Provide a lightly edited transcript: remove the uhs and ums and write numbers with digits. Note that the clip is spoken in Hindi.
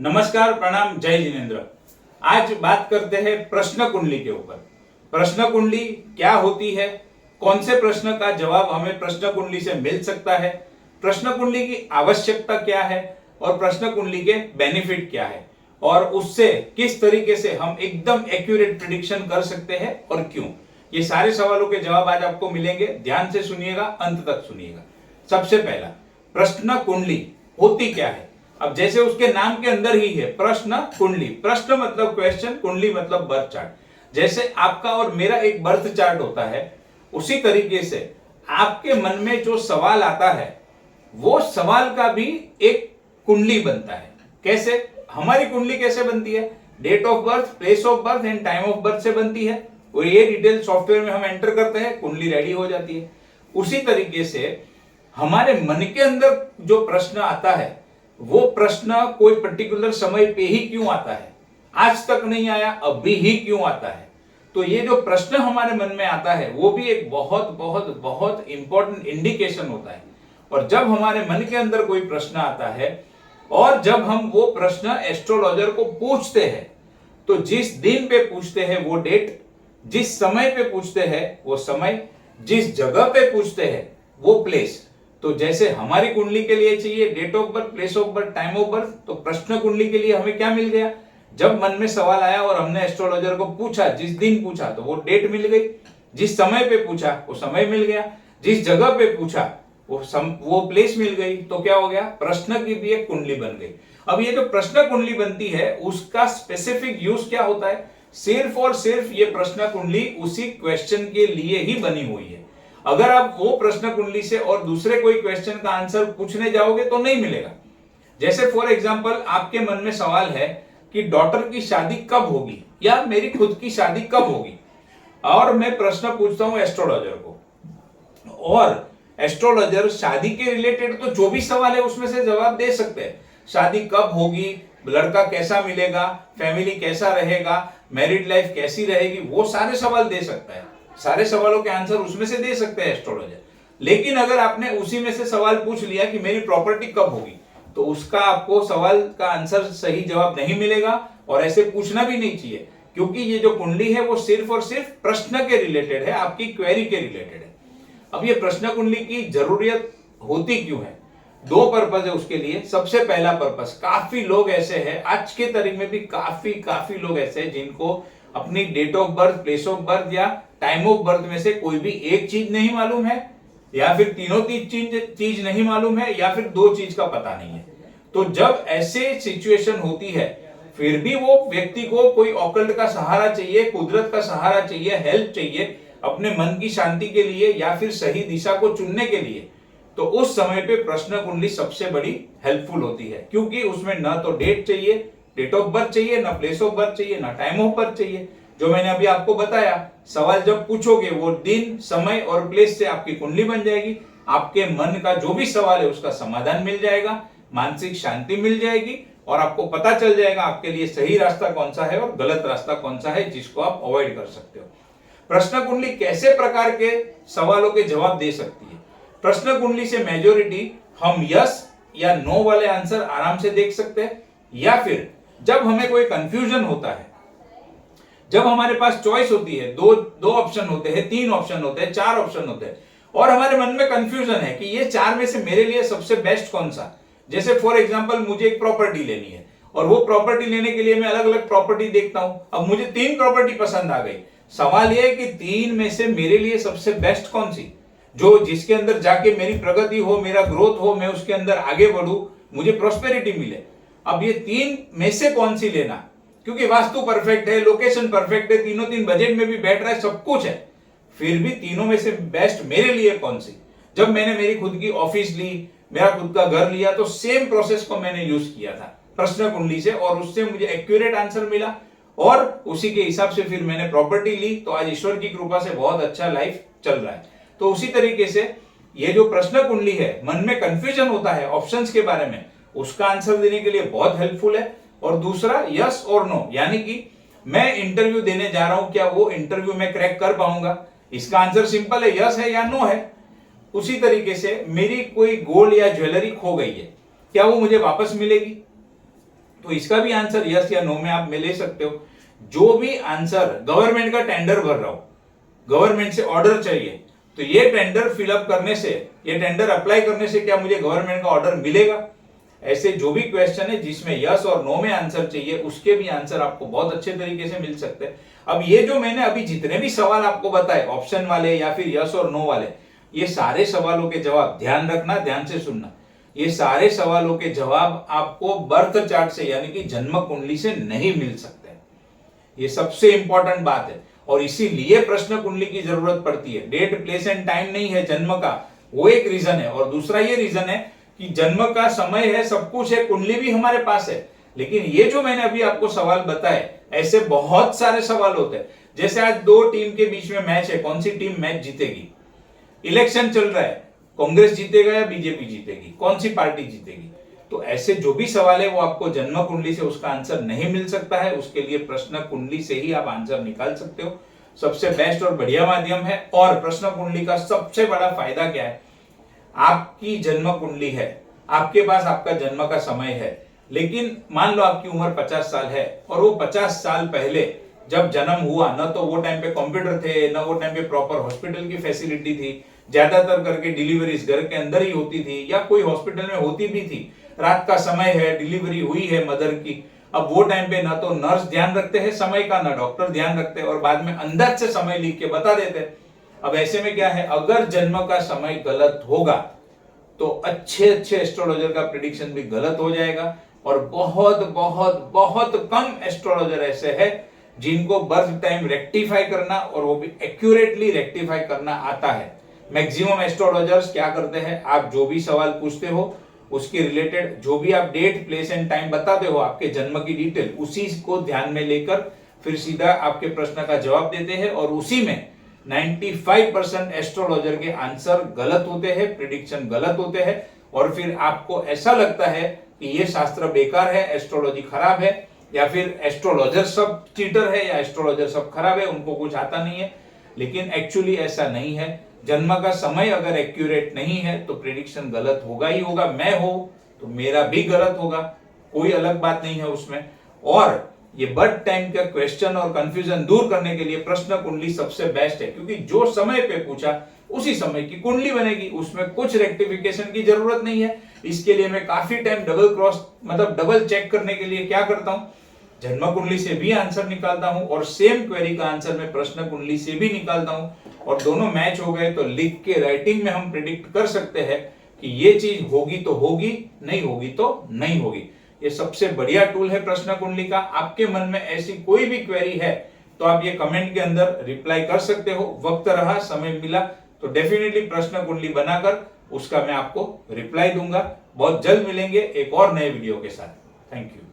नमस्कार, प्रणाम, जय जिनेन्द्र। आज बात करते हैं प्रश्न कुंडली के ऊपर। प्रश्न कुंडली क्या होती है, कौन से प्रश्न का जवाब हमें प्रश्न कुंडली से मिल सकता है, प्रश्न कुंडली की आवश्यकता क्या है और प्रश्न कुंडली के बेनिफिट क्या है और उससे किस तरीके से हम एकदम एक्यूरेट प्रिडिक्शन कर सकते हैं और क्यों। ये सारे सवालों के जवाब आज आपको मिलेंगे। ध्यान से सुनिएगा, अंत तक सुनिएगा। सबसे पहला, प्रश्न कुंडली होती क्या है। अब जैसे उसके नाम के अंदर ही है प्रश्न कुंडली। प्रश्न मतलब क्वेश्चन, कुंडली मतलब बर्थ चार्ट। जैसे आपका और मेरा एक बर्थ चार्ट होता है, उसी तरीके से आपके मन में जो सवाल आता है वो सवाल का भी एक कुंडली बनता है। कैसे हमारी कुंडली कैसे बनती है? Date of birth, place of birth and time of birth से बनती है और ये डिटेल सॉफ्टवेयर में हम एंटर करते हैं, कुंडली रेडी हो जाती है। उसी तरीके से हमारे मन के अंदर जो प्रश्न आता है वो प्रश्न कोई पर्टिकुलर समय पे ही क्यों आता है, आज तक नहीं आया, अभी ही क्यों आता है। तो ये जो प्रश्न हमारे मन में आता है वो भी एक बहुत बहुत बहुत इंपॉर्टेंट इंडिकेशन होता है। और जब हमारे मन के अंदर कोई प्रश्न आता है और जब हम वो प्रश्न एस्ट्रोलॉजर को पूछते हैं, तो जिस दिन पे पूछते हैं वो डेट, जिस समय पे पूछते हैं वो समय, जिस जगह पे पूछते हैं वो प्लेस। तो जैसे हमारी कुंडली के लिए चाहिए date of birth, place of birth, time of birth, तो प्रश्न कुंडली के लिए हमें क्या मिल गया? जब मन में सवाल आया और हमने एस्ट्रोलॉजर को पूछा, जिस दिन पूछा तो वो डेट मिल गई, जिस समय पे पूछा वो समय मिल गया, जिस जगह पे पूछा वो प्लेस मिल गई। तो क्या हो गया? प्रश्न की भी एक कुंडली बन गई। अब ये जो प्रश्न कुंडली बनती है उसका स्पेसिफिक यूज क्या होता है? सिर्फ और सिर्फ ये प्रश्न कुंडली उसी क्वेश्चन के लिए ही बनी हुई है। अगर आप वो प्रश्न कुंडली से और दूसरे कोई क्वेश्चन का आंसर पूछने जाओगे तो नहीं मिलेगा। जैसे फॉर एग्जांपल आपके मन में सवाल है कि डॉटर की शादी कब होगी या मेरी खुद की शादी कब होगी, और मैं प्रश्न पूछता हूं एस्ट्रोलॉजर को, और एस्ट्रोलॉजर शादी के रिलेटेड तो जो भी सवाल है उसमें से जवाब दे सकते हैं। शादी कब होगी, लड़का कैसा मिलेगा, फैमिली कैसा रहेगा, मैरिड लाइफ कैसी रहेगी, वो सारे सवाल दे सकता है। सारे सवालों के आंसर उसमें से दे सकते हैं एस्ट्रोलॉजर। लेकिन अगर आपने उसी में से सवाल पूछ लिया कि मेरी प्रॉपर्टी कब होगी, तो उसका आपको सवाल का आंसर सही जवाब नहीं मिलेगा और ऐसे पूछना भी नहीं चाहिए, क्योंकि ये जो कुंडली है वो सिर्फ और सिर्फ प्रश्न के रिलेटेड है, आपकी क्वेरी के रिलेटेड है। अब ये प्रश्न कुंडली की जरूरत होती क्यों है? दो पर्पज है उसके लिए। सबसे पहला पर्पज, काफी लोग ऐसे हैं आज के तारीख में भी, काफी लोग ऐसे हैं जिनको अपनी date of birth, place of birth या टाइम ऑफ बर्थ में से कोई भी एक चीज नहीं मालूम है, या फिर तीनों चीज नहीं मालूम है, या फिर दो चीज का पता नहीं है। तो जब ऐसे सिचुएशन होती है फिर भी वो व्यक्ति को कोई ऑकल्ट का सहारा चाहिए, कुदरत का सहारा चाहिए, हेल्प चाहिए अपने मन की शांति के लिए या फिर सही दिशा को चुनने के लिए, तो उस समय पे प्रश्न कुंडली सबसे बड़ी हेल्पफुल होती है। क्योंकि उसमें ना तो डेट चाहिए, डेट ऑफ बर्थ चाहिए, ना प्लेस ऑफ बर्थ चाहिए, ना टाइम ऑफ बर्थ चाहिए। जो मैंने अभी आपको बताया, सवाल जब पूछोगे वो दिन, समय और प्लेस से आपकी कुंडली बन जाएगी। आपके मन का जो भी सवाल है उसका समाधान मिल जाएगा, मानसिक शांति मिल जाएगी और आपको पता चल जाएगा आपके लिए सही रास्ता कौन सा है और गलत रास्ता कौन सा है जिसको आप अवॉइड कर सकते हो। प्रश्न कुंडली कैसे प्रकार के सवालों के जवाब दे सकती है? प्रश्न कुंडली से मेजॉरिटी हम यस या नो वाले आंसर आराम से देख सकते हैं, या फिर जब हमें कोई कंफ्यूजन होता है, जब हमारे पास चॉइस होती है, दो ऑप्शन होते हैं, तीन ऑप्शन होते हैं, चार ऑप्शन होते हैं, और हमारे मन में कंफ्यूजन है कि ये चार में से मेरे लिए सबसे बेस्ट कौन सा। जैसे फॉर एग्जांपल मुझे एक प्रॉपर्टी लेनी है और वो प्रॉपर्टी लेने के लिए मैं अलग अलग प्रॉपर्टी देखता हूं। अब मुझे तीन प्रॉपर्टी पसंद आ गई। सवाल यह है कि तीन में से मेरे लिए सबसे बेस्ट कौन सी, जो जिसके अंदर जाके मेरी प्रगति हो, मेरा ग्रोथ हो, मैं उसके अंदर आगे बढ़ूं, मुझे प्रॉस्पेरिटी मिले। अब ये तीन में से कौन सी लेना, क्योंकि वास्तु परफेक्ट है, लोकेशन परफेक्ट है, तीन बजट में भी बैठ रहा है, सब कुछ है, फिर भी तीनों में से बेस्ट मेरे लिए कौन सी। जब मैंने मेरी खुद की ऑफिस ली, मेरा खुद का घर लिया, तो सेम प्रोसेस को मैंने यूज किया था प्रश्न कुंडली से और उससे मुझे एक्यूरेट आंसर मिला और उसी के हिसाब से फिर मैंने प्रॉपर्टी ली। तो आज ईश्वर की कृपा से बहुत अच्छा लाइफ चल रहा है। तो उसी तरीके से ये जो प्रश्न कुंडली है, मन में कंफ्यूजन होता है ऑप्शंस के बारे में, उसका आंसर देने के लिए बहुत हेल्पफुल है। और दूसरा, यस और नो, यानी कि मैं इंटरव्यू देने जा रहा हूं, क्या वो इंटरव्यू में क्रैक कर पाऊंगा? इसका आंसर सिंपल है, यस है या नो है। उसी तरीके से मेरी कोई गोल्ड या ज्वेलरी खो गई है, क्या वो मुझे वापस मिलेगी? तो इसका भी आंसर यस या नो में आप ले सकते हो। जो भी आंसर, गवर्नमेंट का टेंडर भर रहा हो, गवर्नमेंट से ऑर्डर चाहिए, तो ये टेंडर फिलअप करने से, ये टेंडर अप्लाई करने से क्या मुझे गवर्नमेंट का ऑर्डर मिलेगा? ऐसे जो भी क्वेश्चन है जिसमें यस और नो में आंसर चाहिए, उसके भी आंसर आपको बहुत अच्छे तरीके से मिल सकते हैं। अब ये जो मैंने अभी जितने भी सवाल आपको बताए, ऑप्शन वाले या फिर यस और नो वाले, ये सारे सवालों के जवाब, ध्यान रखना, ध्यान से सुनना, ये सारे सवालों के जवाब आपको बर्थ चार्ट से यानी कि जन्म कुंडली से नहीं मिल सकते। ये सबसे इंपॉर्टेंट बात है और इसीलिए प्रश्न कुंडली की जरूरत पड़ती है। डेट, प्लेस एंड टाइम नहीं है जन्म का, वो एक रीजन है, और दूसरा ये रीजन है कि जन्म का समय है, सब कुछ है, कुंडली भी हमारे पास है, लेकिन ये जो मैंने अभी आपको सवाल बताए, ऐसे बहुत सारे सवाल होते हैं। जैसे आज दो टीम के बीच में मैच है, कौन सी टीम मैच जीतेगी? इलेक्शन चल रहा है, कांग्रेस जीतेगा या बीजेपी जीतेगी, कौन सी पार्टी जीतेगी? तो ऐसे जो भी सवाल है वो आपको जन्म कुंडली से उसका आंसर नहीं मिल सकता है, उसके लिए प्रश्न कुंडली से ही आप आंसर निकाल सकते हो। सबसे बेस्ट और बढ़िया माध्यम है। और प्रश्न कुंडली का सबसे बड़ा फायदा क्या है? आपकी जन्म कुंडली है, आपके पास आपका जन्म का समय है, लेकिन मान लो आपकी उम्र 50 साल है और वो 50 साल पहले जब जन्म हुआ, न तो वो टाइम पे कंप्यूटर थे, न वो टाइम पे प्रॉपर हॉस्पिटल की फैसिलिटी थी, ज्यादातर करके डिलीवरीज घर के अंदर ही होती थी या कोई हॉस्पिटल में होती भी थी, रात का समय है, डिलीवरी हुई है मदर की। अब वो टाइम पे ना तो नर्स ध्यान रखते हैं समय का, ना डॉक्टर ध्यान रखते हैं, और बाद में अंदाज से समय लिख के बता देते हैं। अब ऐसे में क्या है, अगर जन्म का समय गलत होगा तो अच्छे अच्छे एस्ट्रोलॉजर का प्रिडिक्शन भी गलत हो जाएगा। और बहुत बहुत बहुत कम एस्ट्रोलॉजर ऐसे हैं जिनको बर्थ टाइम रेक्टिफाई करना और वो भी एक्यूरेटली रेक्टिफाई करना आता है। मैक्सिमम एस्ट्रोलॉजर्स क्या करते हैं, आप जो भी सवाल पूछते हो उसके रिलेटेड जो भी आप डेट, प्लेस एंड टाइम बताते हो, आपके जन्म की डिटेल, उसी को ध्यान में लेकर फिर सीधा आपके प्रश्न का जवाब देते हैं, और उसी में 95% एस्ट्रोलॉजर के आंसर गलत होते हैं, प्रिडिक्शन गलत होते हैं, और फिर आपको ऐसा लगता है कि ये शास्त्र बेकार है, एस्ट्रोलॉजी खराब है, या फिर एस्ट्रोलॉजर सब चीटर है, या एस्ट्रोलॉजर सब खराब है, उनको कुछ आता नहीं है। लेकिन एक्चुअली ऐसा नहीं है। जन्म का समय अगर एक्यूरेट नहीं है तो प्रिडिक्शन गलत होगा ही होगा। मैं हो तो मेरा भी गलत होगा, कोई अलग बात नहीं है उसमें। और ये बर्थ टाइम का क्वेश्चन और कंफ्यूजन दूर करने के लिए प्रश्न कुंडली सबसे बेस्ट है, क्योंकि जो समय पे पूछा उसी समय की कुंडली बनेगी, उसमें कुछ रेक्टिफिकेशन की जरूरत नहीं है। इसके लिए मैं काफी टाइम डबल क्रॉस, मतलब डबल चेक करने के लिए क्या करता हूं, जन्म कुंडली से भी आंसर निकालता हूं और सेम क्वेरी का आंसर मैं प्रश्न कुंडली से भी निकालता हूं, और दोनों मैच हो गए तो लिख के राइटिंग में हम प्रिडिक्ट कर सकते हैं कि ये चीज होगी तो होगी, नहीं होगी तो नहीं होगी। ये सबसे बढ़िया टूल है प्रश्न कुंडली का। आपके मन में ऐसी कोई भी क्वेरी है तो आप ये कमेंट के अंदर रिप्लाई कर सकते हो। वक्त रहा, समय मिला तो डेफिनेटली प्रश्न कुंडली बनाकर उसका मैं आपको रिप्लाई दूंगा। बहुत जल्द मिलेंगे एक और नए वीडियो के साथ। Thank you.